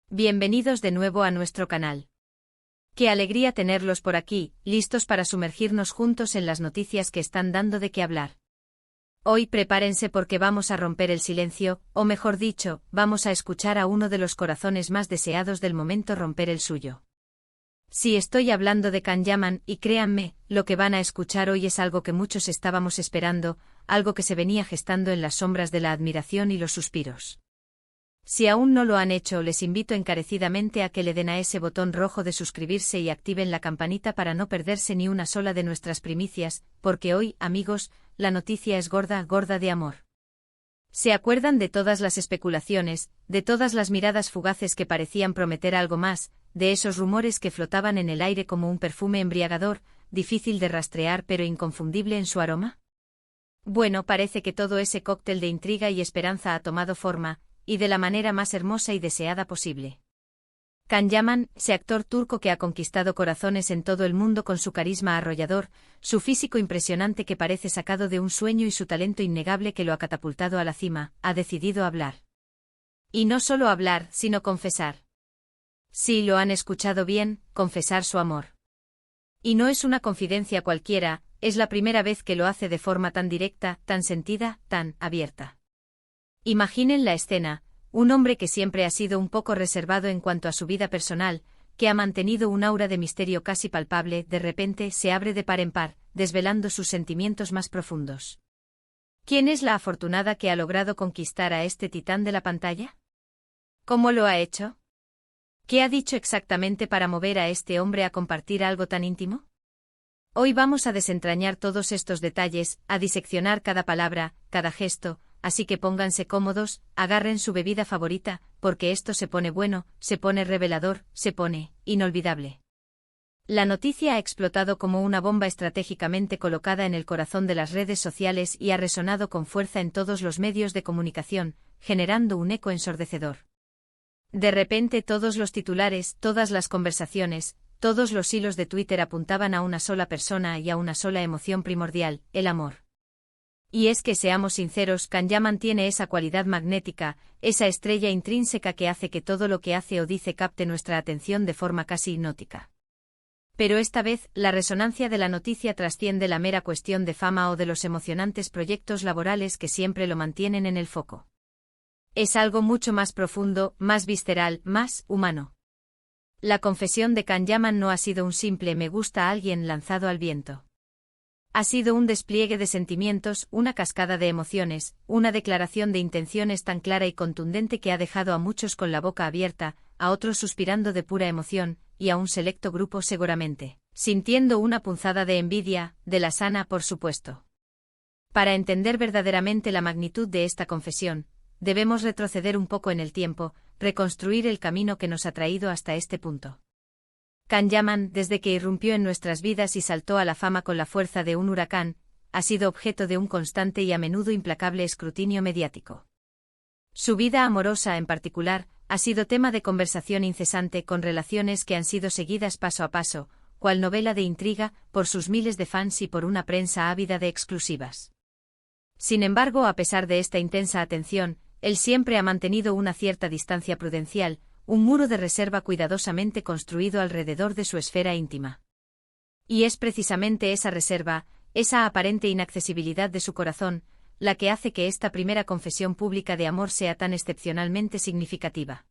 Bienvenidos de nuevo a nuestro canal. Qué alegría tenerlos por aquí, listos para sumergirnos juntos en las noticias que están dando de qué hablar. Hoy prepárense porque vamos a romper el silencio, o mejor dicho, vamos a escuchar a uno de los corazones más deseados del momento romper el suyo. Sí, estoy hablando de Can Yaman, y créanme, lo que van a escuchar hoy es algo que muchos estábamos esperando, algo que se venía gestando en las sombras de la admiración y los suspiros. Si aún no lo han hecho, les invito encarecidamente a que le den a ese botón rojo de suscribirse y activen la campanita para no perderse ni una sola de nuestras primicias, porque hoy, amigos, la noticia es gorda, gorda de amor. ¿Se acuerdan de todas las especulaciones, de todas las miradas fugaces que parecían prometer algo más, de esos rumores que flotaban en el aire como un perfume embriagador, difícil de rastrear pero inconfundible en su aroma? Bueno, parece que todo ese cóctel de intriga y esperanza ha tomado forma, y de la manera más hermosa y deseada posible. Can Yaman, ese actor turco que ha conquistado corazones en todo el mundo con su carisma arrollador, su físico impresionante que parece sacado de un sueño y su talento innegable que lo ha catapultado a la cima, ha decidido hablar. Y no solo hablar, sino confesar. Sí, lo han escuchado bien, confesar su amor. Y no es una confidencia cualquiera, es la primera vez que lo hace de forma tan directa, tan sentida, tan abierta. Imaginen la escena, un hombre que siempre ha sido un poco reservado en cuanto a su vida personal, que ha mantenido un aura de misterio casi palpable, de repente se abre de par en par, desvelando sus sentimientos más profundos. ¿Quién es la afortunada que ha logrado conquistar a este titán de la pantalla? ¿Cómo lo ha hecho? ¿Qué ha dicho exactamente para mover a este hombre a compartir algo tan íntimo? Hoy vamos a desentrañar todos estos detalles, a diseccionar cada palabra, cada gesto, así que pónganse cómodos, agarren su bebida favorita, porque esto se pone bueno, se pone revelador, se pone inolvidable. La noticia ha explotado como una bomba estratégicamente colocada en el corazón de las redes sociales y ha resonado con fuerza en todos los medios de comunicación, generando un eco ensordecedor. De repente todos los titulares, todas las conversaciones, todos los hilos de Twitter apuntaban a una sola persona y a una sola emoción primordial, el amor. Y es que seamos sinceros, Can Yaman tiene esa cualidad magnética, esa estrella intrínseca que hace que todo lo que hace o dice capte nuestra atención de forma casi hipnótica. Pero esta vez, la resonancia de la noticia trasciende la mera cuestión de fama o de los emocionantes proyectos laborales que siempre lo mantienen en el foco. Es algo mucho más profundo, más visceral, más humano. La confesión de Can Yaman no ha sido un simple me gusta a alguien lanzado al viento. Ha sido un despliegue de sentimientos, una cascada de emociones, una declaración de intenciones tan clara y contundente que ha dejado a muchos con la boca abierta, a otros suspirando de pura emoción, y a un selecto grupo seguramente, sintiendo una punzada de envidia, de la sana por supuesto. Para entender verdaderamente la magnitud de esta confesión, debemos retroceder un poco en el tiempo, reconstruir el camino que nos ha traído hasta este punto. Can Yaman, desde que irrumpió en nuestras vidas y saltó a la fama con la fuerza de un huracán, ha sido objeto de un constante y a menudo implacable escrutinio mediático. Su vida amorosa, en particular, ha sido tema de conversación incesante con relaciones que han sido seguidas paso a paso, cual novela de intriga, por sus miles de fans y por una prensa ávida de exclusivas. Sin embargo, a pesar de esta intensa atención, él siempre ha mantenido una cierta distancia prudencial, un muro de reserva cuidadosamente construido alrededor de su esfera íntima. Y es precisamente esa reserva, esa aparente inaccesibilidad de su corazón, la que hace que esta primera confesión pública de amor sea tan excepcionalmente significativa.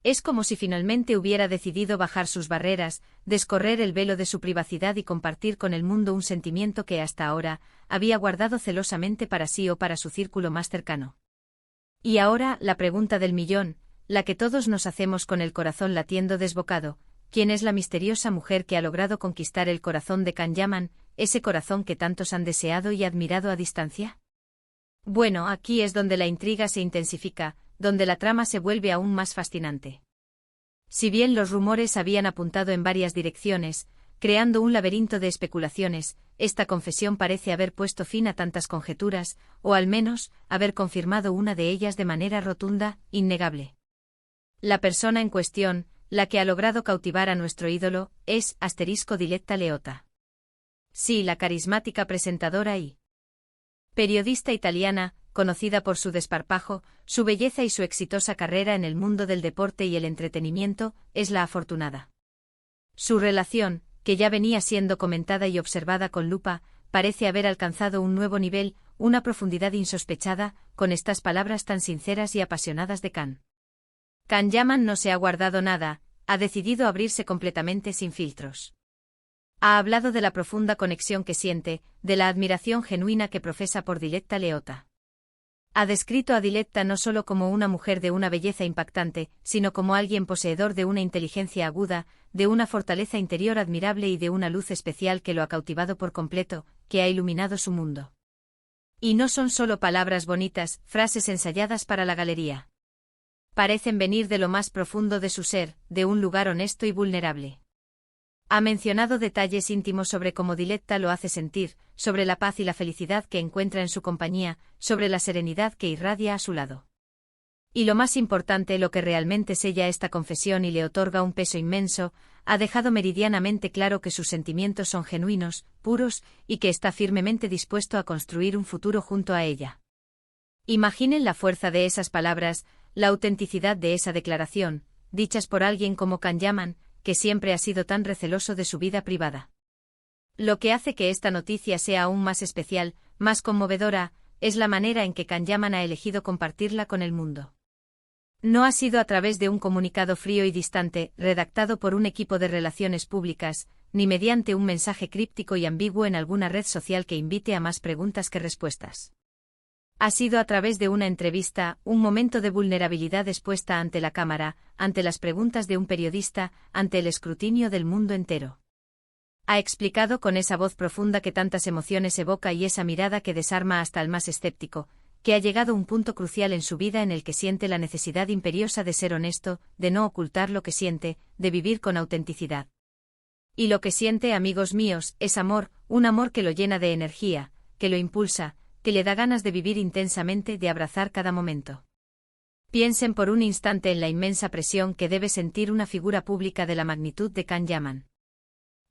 Es como si finalmente hubiera decidido bajar sus barreras, descorrer el velo de su privacidad y compartir con el mundo un sentimiento que hasta ahora había guardado celosamente para sí o para su círculo más cercano. Y ahora, la pregunta del millón, la que todos nos hacemos con el corazón latiendo desbocado, ¿quién es la misteriosa mujer que ha logrado conquistar el corazón de Can Yaman, ese corazón que tantos han deseado y admirado a distancia? Bueno, aquí es donde la intriga se intensifica, donde la trama se vuelve aún más fascinante. Si bien los rumores habían apuntado en varias direcciones, creando un laberinto de especulaciones, esta confesión parece haber puesto fin a tantas conjeturas, o al menos, haber confirmado una de ellas de manera rotunda, innegable. La persona en cuestión, la que ha logrado cautivar a nuestro ídolo, es *Diletta Leotta. Sí, la carismática presentadora y periodista italiana, conocida por su desparpajo, su belleza y su exitosa carrera en el mundo del deporte y el entretenimiento, es la afortunada. Su relación, que ya venía siendo comentada y observada con lupa, parece haber alcanzado un nuevo nivel, una profundidad insospechada, con estas palabras tan sinceras y apasionadas de Can. Can Yaman no se ha guardado nada, ha decidido abrirse completamente sin filtros. Ha hablado de la profunda conexión que siente, de la admiración genuina que profesa por Diletta Leotta. Ha descrito a Diletta no solo como una mujer de una belleza impactante, sino como alguien poseedor de una inteligencia aguda, de una fortaleza interior admirable y de una luz especial que lo ha cautivado por completo, que ha iluminado su mundo. Y no son solo palabras bonitas, frases ensayadas para la galería. Parecen venir de lo más profundo de su ser, de un lugar honesto y vulnerable. Ha mencionado detalles íntimos sobre cómo Diletta lo hace sentir, sobre la paz y la felicidad que encuentra en su compañía, sobre la serenidad que irradia a su lado. Y lo más importante, lo que realmente sella esta confesión y le otorga un peso inmenso, ha dejado meridianamente claro que sus sentimientos son genuinos, puros, y que está firmemente dispuesto a construir un futuro junto a ella. Imaginen la fuerza de esas palabras, la autenticidad de esa declaración, dichas por alguien como Can Yaman, que siempre ha sido tan receloso de su vida privada. Lo que hace que esta noticia sea aún más especial, más conmovedora, es la manera en que Can Yaman ha elegido compartirla con el mundo. No ha sido a través de un comunicado frío y distante, redactado por un equipo de relaciones públicas, ni mediante un mensaje críptico y ambiguo en alguna red social que invite a más preguntas que respuestas. Ha sido a través de una entrevista, un momento de vulnerabilidad expuesta ante la cámara, ante las preguntas de un periodista, ante el escrutinio del mundo entero. Ha explicado con esa voz profunda que tantas emociones evoca y esa mirada que desarma hasta el más escéptico, que ha llegado un punto crucial en su vida en el que siente la necesidad imperiosa de ser honesto, de no ocultar lo que siente, de vivir con autenticidad. Y lo que siente, amigos míos, es amor, un amor que lo llena de energía, que lo impulsa, que le da ganas de vivir intensamente, de abrazar cada momento. Piensen por un instante en la inmensa presión que debe sentir una figura pública de la magnitud de Can Yaman.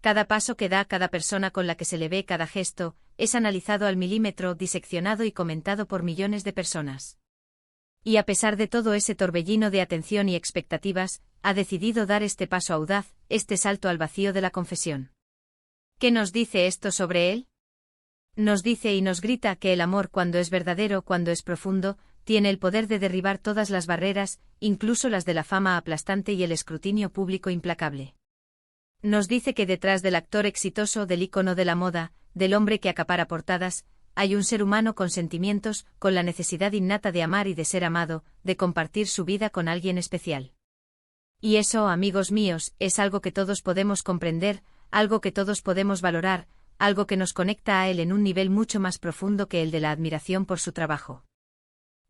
Cada paso que da, cada persona con la que se le ve, cada gesto, es analizado al milímetro, diseccionado y comentado por millones de personas. Y a pesar de todo ese torbellino de atención y expectativas, ha decidido dar este paso audaz, este salto al vacío de la confesión. ¿Qué nos dice esto sobre él? Nos dice y nos grita que el amor, cuando es verdadero, cuando es profundo, tiene el poder de derribar todas las barreras, incluso las de la fama aplastante y el escrutinio público implacable. Nos dice que detrás del actor exitoso, del ícono de la moda, del hombre que acapara portadas, hay un ser humano con sentimientos, con la necesidad innata de amar y de ser amado, de compartir su vida con alguien especial. Y eso, amigos míos, es algo que todos podemos comprender, algo que todos podemos valorar, algo que nos conecta a él en un nivel mucho más profundo que el de la admiración por su trabajo.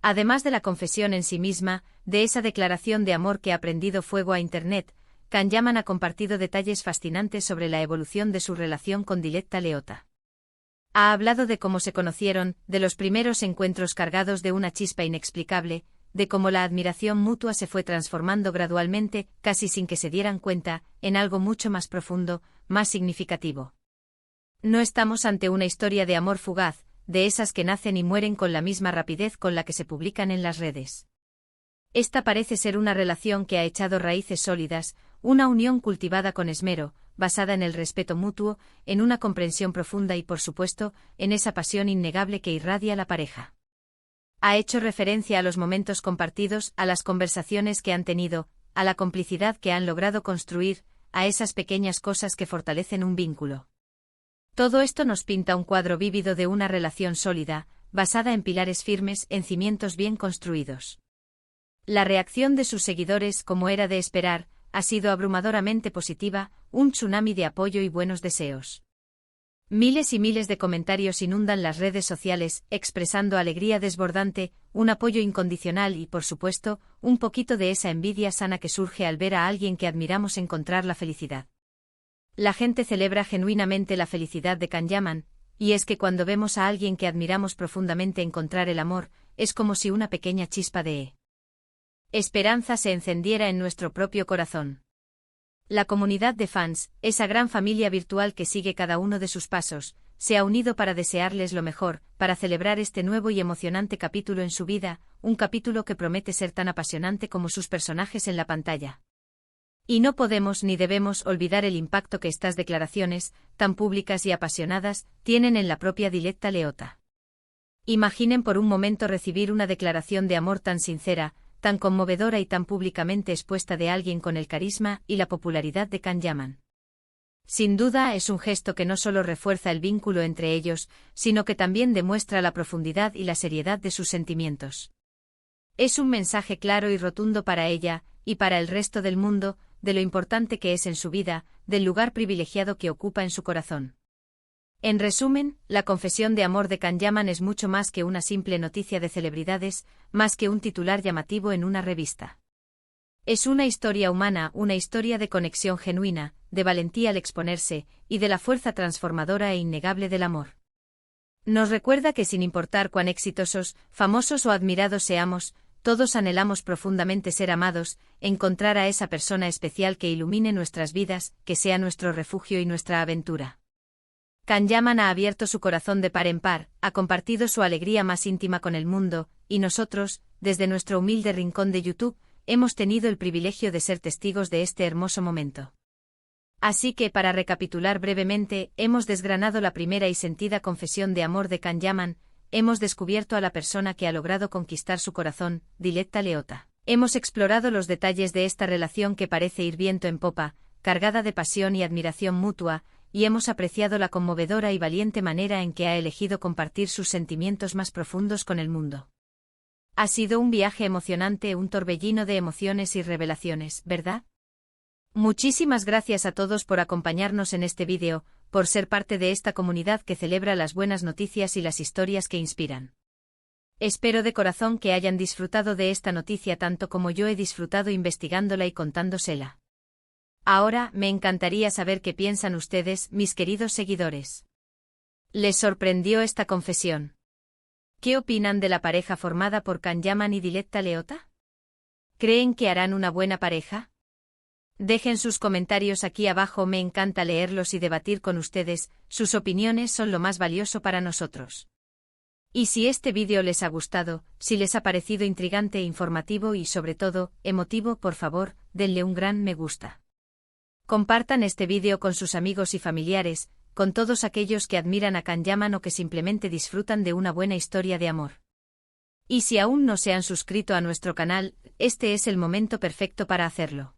Además de la confesión en sí misma, de esa declaración de amor que ha prendido fuego a Internet, Can Yaman ha compartido detalles fascinantes sobre la evolución de su relación con Diletta Leotta. Ha hablado de cómo se conocieron, de los primeros encuentros cargados de una chispa inexplicable, de cómo la admiración mutua se fue transformando gradualmente, casi sin que se dieran cuenta, en algo mucho más profundo, más significativo. No estamos ante una historia de amor fugaz, de esas que nacen y mueren con la misma rapidez con la que se publican en las redes. Esta parece ser una relación que ha echado raíces sólidas, una unión cultivada con esmero, basada en el respeto mutuo, en una comprensión profunda y, por supuesto, en esa pasión innegable que irradia la pareja. Ha hecho referencia a los momentos compartidos, a las conversaciones que han tenido, a la complicidad que han logrado construir, a esas pequeñas cosas que fortalecen un vínculo. Todo esto nos pinta un cuadro vívido de una relación sólida, basada en pilares firmes, en cimientos bien construidos. La reacción de sus seguidores, como era de esperar, ha sido abrumadoramente positiva, un tsunami de apoyo y buenos deseos. Miles y miles de comentarios inundan las redes sociales, expresando alegría desbordante, un apoyo incondicional y, por supuesto, un poquito de esa envidia sana que surge al ver a alguien que admiramos encontrar la felicidad. La gente celebra genuinamente la felicidad de Can Yaman, y es que cuando vemos a alguien que admiramos profundamente encontrar el amor, es como si una pequeña chispa de esperanza se encendiera en nuestro propio corazón. La comunidad de fans, esa gran familia virtual que sigue cada uno de sus pasos, se ha unido para desearles lo mejor, para celebrar este nuevo y emocionante capítulo en su vida, un capítulo que promete ser tan apasionante como sus personajes en la pantalla. Y no podemos ni debemos olvidar el impacto que estas declaraciones, tan públicas y apasionadas, tienen en la propia Diletta Leotta. Imaginen por un momento recibir una declaración de amor tan sincera, tan conmovedora y tan públicamente expuesta de alguien con el carisma y la popularidad de Can Yaman. Sin duda es un gesto que no solo refuerza el vínculo entre ellos, sino que también demuestra la profundidad y la seriedad de sus sentimientos. Es un mensaje claro y rotundo para ella, y para el resto del mundo, de lo importante que es en su vida, del lugar privilegiado que ocupa en su corazón. En resumen, la confesión de amor de Can Yaman es mucho más que una simple noticia de celebridades, más que un titular llamativo en una revista. Es una historia humana, una historia de conexión genuina, de valentía al exponerse, y de la fuerza transformadora e innegable del amor. Nos recuerda que sin importar cuán exitosos, famosos o admirados seamos, todos anhelamos profundamente ser amados, encontrar a esa persona especial que ilumine nuestras vidas, que sea nuestro refugio y nuestra aventura. Can Yaman ha abierto su corazón de par en par, ha compartido su alegría más íntima con el mundo, y nosotros, desde nuestro humilde rincón de YouTube, hemos tenido el privilegio de ser testigos de este hermoso momento. Así que, para recapitular brevemente, hemos desgranado la primera y sentida confesión de amor de Can Yaman, hemos descubierto a la persona que ha logrado conquistar su corazón, Diletta Leotta. Hemos explorado los detalles de esta relación que parece ir viento en popa, cargada de pasión y admiración mutua, y hemos apreciado la conmovedora y valiente manera en que ha elegido compartir sus sentimientos más profundos con el mundo. Ha sido un viaje emocionante, un torbellino de emociones y revelaciones, ¿verdad? Muchísimas gracias a todos por acompañarnos en este vídeo, por ser parte de esta comunidad que celebra las buenas noticias y las historias que inspiran. Espero de corazón que hayan disfrutado de esta noticia tanto como yo he disfrutado investigándola y contándosela. Ahora, me encantaría saber qué piensan ustedes, mis queridos seguidores. ¿Les sorprendió esta confesión? ¿Qué opinan de la pareja formada por Can Yaman y Diletta Leotta? ¿Creen que harán una buena pareja? Dejen sus comentarios aquí abajo, me encanta leerlos y debatir con ustedes, sus opiniones son lo más valioso para nosotros. Y si este vídeo les ha gustado, si les ha parecido intrigante, informativo y sobre todo, emotivo, por favor, denle un gran me gusta. Compartan este vídeo con sus amigos y familiares, con todos aquellos que admiran a Can Yaman o que simplemente disfrutan de una buena historia de amor. Y si aún no se han suscrito a nuestro canal, este es el momento perfecto para hacerlo.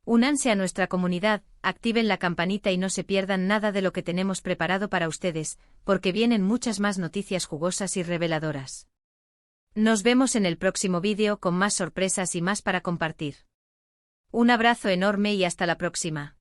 Únanse a nuestra comunidad, activen la campanita y no se pierdan nada de lo que tenemos preparado para ustedes, porque vienen muchas más noticias jugosas y reveladoras. Nos vemos en el próximo vídeo con más sorpresas y más para compartir. Un abrazo enorme y hasta la próxima.